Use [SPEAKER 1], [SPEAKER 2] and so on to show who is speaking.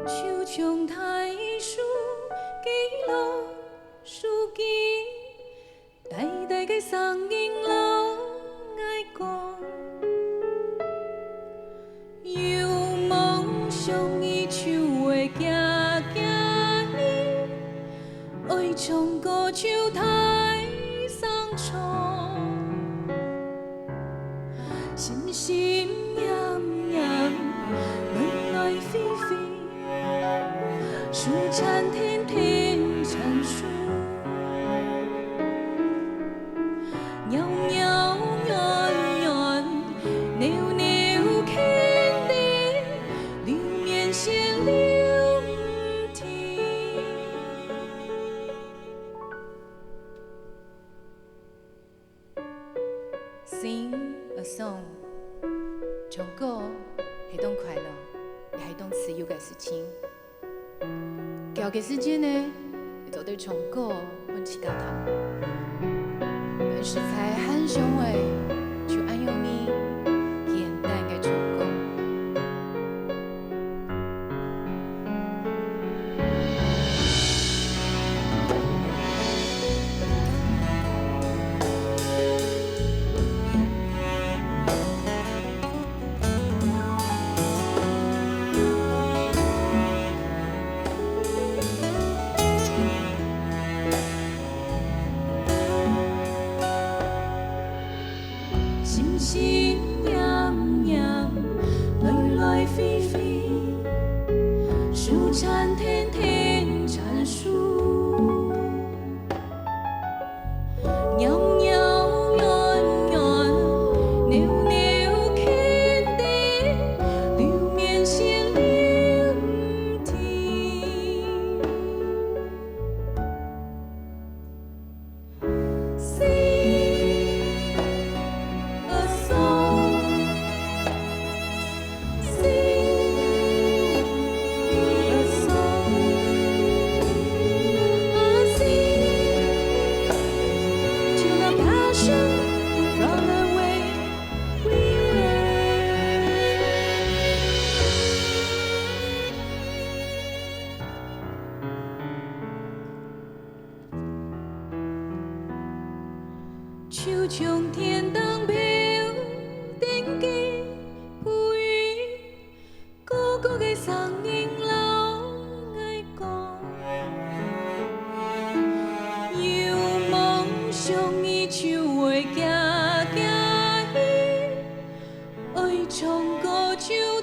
[SPEAKER 1] 手中太书记录书记，代代嘅声音老爱讲，有梦想伊手会行行伊，爱唱歌手太上床，心心念念，来来飞飞。树缠天天缠树，鸟鸟圆圆，扭扭看地，流年线流天。Sing a song， 唱歌是一种快乐，也是一种自由的事情。交嘅时间呢，你就对唱歌本起家堂，本食材很香味，就按用你简单嘅唱歌。心心念念，来来飞飞，树缠天天缠树，鸟鸟圆圆，扭扭看地，流年线流天。手中天灯飘，顶起浮云，哥哥的声音老爱讲，有梦想伊手会行行伊，爱唱歌手。